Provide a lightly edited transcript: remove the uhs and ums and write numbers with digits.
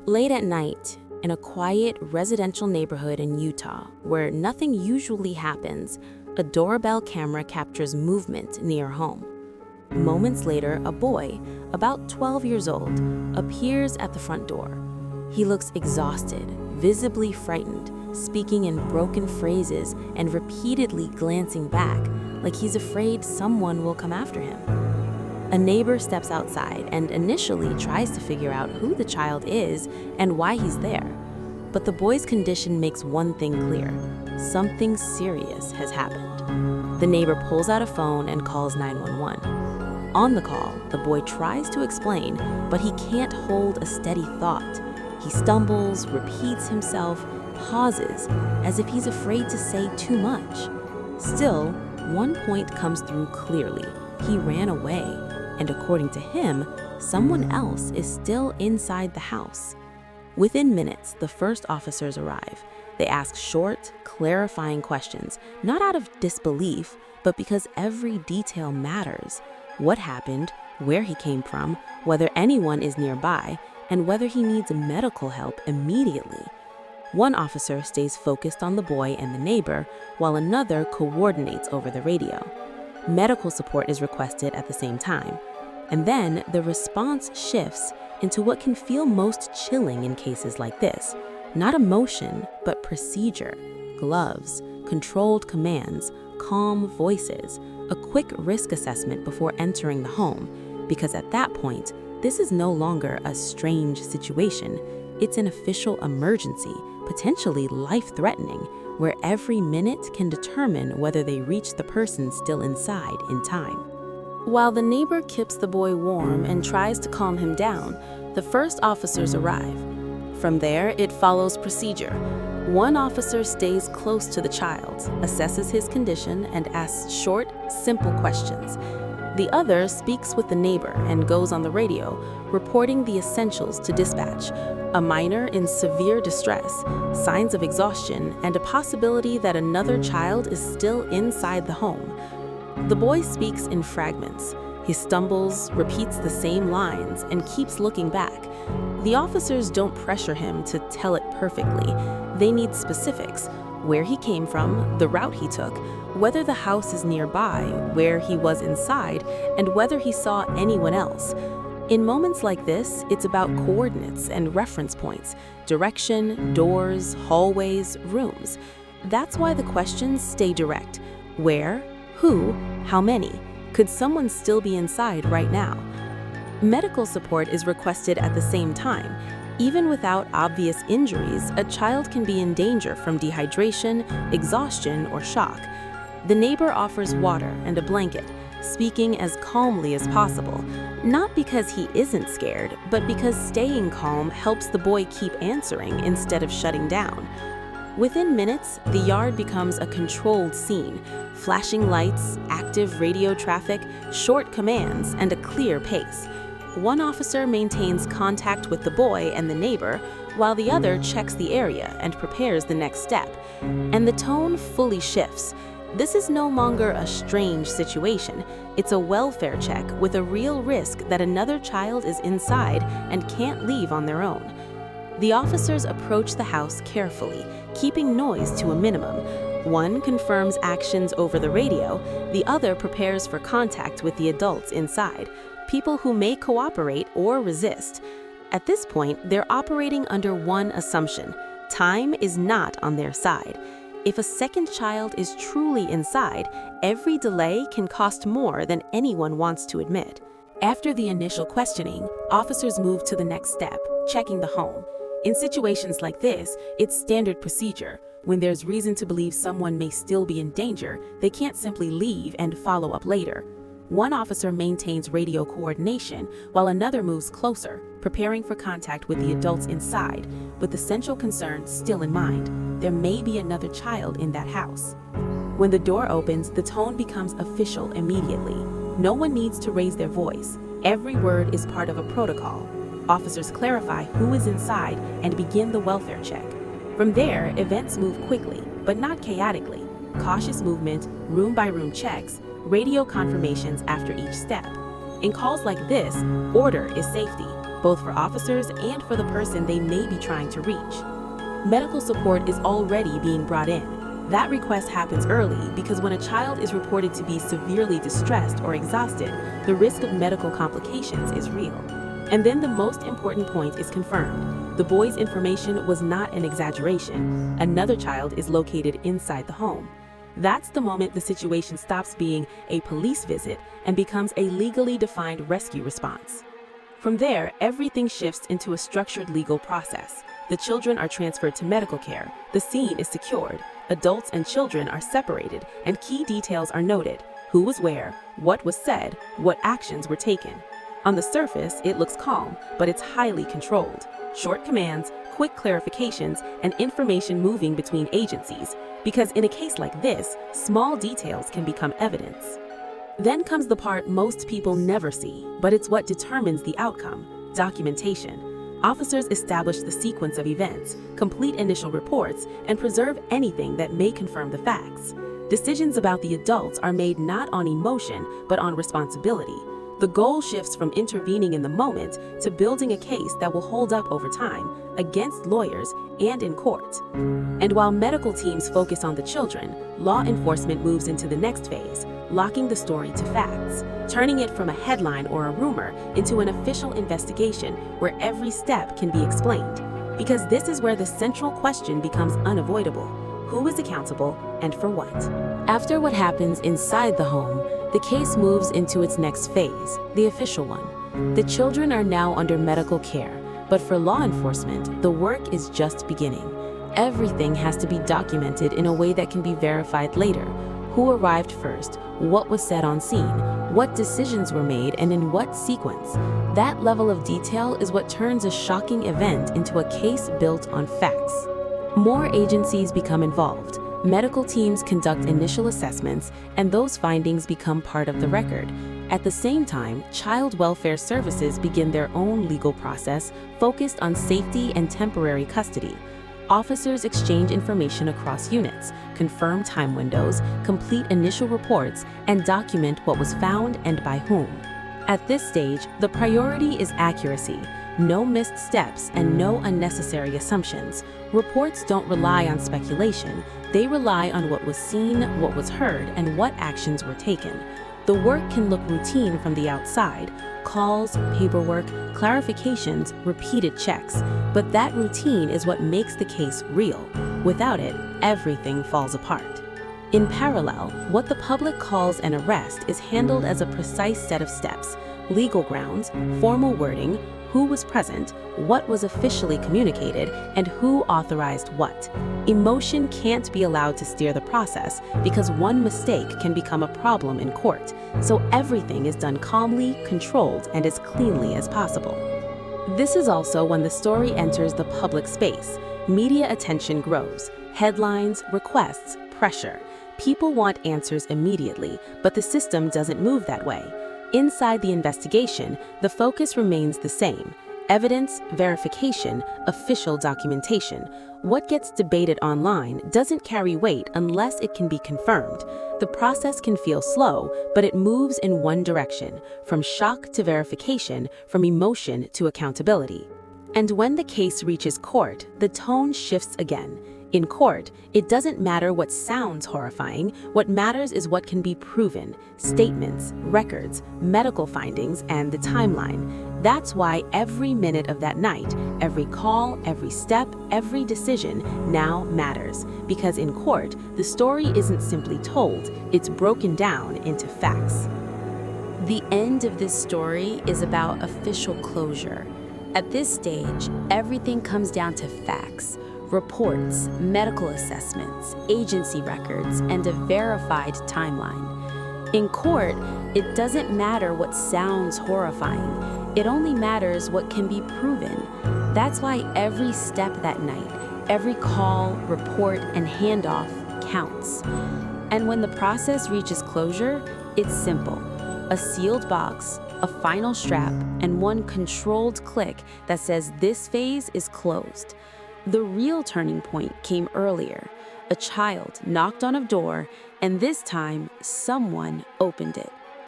Late at night, in a quiet residential neighborhood in Utah, where nothing usually happens, a doorbell camera captures movement near home. Moments later, a boy, about 12 years old, appears at the front door. He looks exhausted, visibly frightened, speaking in broken phrases and repeatedly glancing back, like he's afraid someone will come after him. A neighbor steps outside and initially tries to figure out who the child is and why he's there. But the boy's condition makes one thing clear: something serious has happened. The neighbor pulls out a phone and calls 911. On the call, the boy tries to explain, but he can't hold a steady thought. He stumbles, repeats himself, pauses, as if he's afraid to say too much. Still, one point comes through clearly: he ran away, and according to him, someone else is still inside the house. Within minutes, the first officers arrive. They ask short, clarifying questions, not out of disbelief, but because every detail matters: what happened, where he came from, whether anyone is nearby, and whether he needs medical help immediately. One officer stays focused on the boy and the neighbor, while another coordinates over the radio. Medical support is requested at the same time. And then the response shifts into what can feel most chilling in cases like this: not emotion, but procedure. Gloves, controlled commands, calm voices, a quick risk assessment before entering the home. Because at that point, this is no longer a strange situation. It's an official emergency, potentially life-threatening, where every minute can determine whether they reach the person still inside in time. While the neighbor keeps the boy warm and tries to calm him down, the first officers arrive. From there, it follows procedure. One officer stays close to the child, assesses his condition, and asks short, simple questions. The other speaks with the neighbor and goes on the radio, reporting the essentials to dispatch: a minor in severe distress, signs of exhaustion, and a possibility that another child is still inside the home. The boy speaks in fragments. He stumbles, repeats the same lines, and keeps looking back. The officers don't pressure him to tell it perfectly. They need specifics: where he came from, the route he took, whether the house is nearby, where he was inside, and whether he saw anyone else. In moments like this, it's about coordinates and reference points: direction, doors, hallways, rooms. That's why the questions stay direct: where, who, how many? Could someone still be inside right now? Medical support is requested at the same time. Even without obvious injuries, a child can be in danger from dehydration, exhaustion, or shock. The neighbor offers water and a blanket, speaking as calmly as possible, not because he isn't scared, but because staying calm helps the boy keep answering instead of shutting down. Within minutes, the yard becomes a controlled scene: flashing lights, active radio traffic, short commands, and a clear pace. One officer maintains contact with the boy and the neighbor, while the other checks the area and prepares the next step. And the tone fully shifts. This is no longer a strange situation. It's a welfare check with a real risk that another child is inside and can't leave on their own. The officers approach the house carefully, keeping noise to a minimum. One confirms actions over the radio, the other prepares for contact with the adults inside, people who may cooperate or resist. At this point, they're operating under one assumption: time is not on their side. If a second child is truly inside, every delay can cost more than anyone wants to admit. After the initial questioning, officers move to the next step: checking the home. In situations like this, it's standard procedure. When there's reason to believe someone may still be in danger, they can't simply leave and follow up later. One officer maintains radio coordination, while another moves closer, preparing for contact with the adults inside, with the central concern still in mind: there may be another child in that house. When the door opens, the tone becomes official immediately. No one needs to raise their voice. Every word is part of a protocol. Officers clarify who is inside and begin the welfare check. From there, events move quickly, but not chaotically. Cautious movement, room-by-room checks, radio confirmations after each step. In calls like this, order is safety. both for officers and for the person they may be trying to reach. Medical support is already being brought in. That request happens early because when a child is reported to be severely distressed or exhausted, the risk of medical complications is real. And then the most important point is confirmed. The boy's information was not an exaggeration. Another child is located inside the home. That's the moment the situation stops being a police visit and becomes a legally defined rescue response. From there, everything shifts into a structured legal process. The children are transferred to medical care, the scene is secured, adults and children are separated, and key details are noted: who was where, what was said, what actions were taken. On the surface, it looks calm, but it's highly controlled. Short commands, quick clarifications, and information moving between agencies, because in a case like this, small details can become evidence. Then comes the part most people never see, but it's what determines the outcome: documentation. Officers establish the sequence of events, complete initial reports, and preserve anything that may confirm the facts. Decisions about the adults are made not on emotion, but on responsibility. The goal shifts from intervening in the moment to building a case that will hold up over time, against lawyers and in court. And while medical teams focus on the children, law enforcement moves into the next phase, locking the story to facts, turning it from a headline or a rumor into an official investigation where every step can be explained. Because this is where the central question becomes unavoidable: who is accountable and for what? After what happens inside the home, the case moves into its next phase, the official one. The children are now under medical care, but for law enforcement, the work is just beginning. Everything has to be documented in a way that can be verified later. Who arrived first, what was said on scene, what decisions were made, and in what sequence. That level of detail is what turns a shocking event into a case built on facts. More agencies become involved. Medical teams conduct initial assessments, and those findings become part of the record. At the same time, child welfare services begin their own legal process focused on safety and temporary custody. Officers exchange information across units, confirm time windows, complete initial reports, and document what was found and by whom. At this stage, the priority is accuracy. No missed steps and no unnecessary assumptions. Reports don't rely on speculation. They rely on what was seen, what was heard, and what actions were taken. The work can look routine from the outside: calls, paperwork, clarifications, repeated checks. But that routine is what makes the case real. Without it, everything falls apart. In parallel, what the public calls an arrest is handled as a precise set of steps: legal grounds, formal wording, who was present, what was officially communicated, and who authorized what. Emotion can't be allowed to steer the process because one mistake can become a problem in court, so everything is done calmly, controlled, and as cleanly as possible. This is also when the story enters the public space. Media attention grows. Headlines, requests, pressure. People want answers immediately, but the system doesn't move that way. Inside the investigation, the focus remains the same: evidence, verification, official documentation. What gets debated online doesn't carry weight unless it can be confirmed. The process can feel slow, but it moves in one direction: from shock to verification, from emotion to accountability. And when the case reaches court, the tone shifts again. In court, it doesn't matter what sounds horrifying. What matters is what can be proven: statements, records, medical findings, and the timeline. That's why every minute of that night, every call, every step, every decision now matters. Because in court, the story isn't simply told, it's broken down into facts. The end of this story is about official closure. At this stage, everything comes down to facts. Reports, medical assessments, agency records, and a verified timeline. In court, it doesn't matter what sounds horrifying. It only matters what can be proven. That's why every step that night, every call, report, and handoff counts. And when the process reaches closure, it's simple: a sealed box, a final strap, and one controlled click that says this phase is closed. The real turning point came earlier. A child knocked on a door, and this time, someone opened it.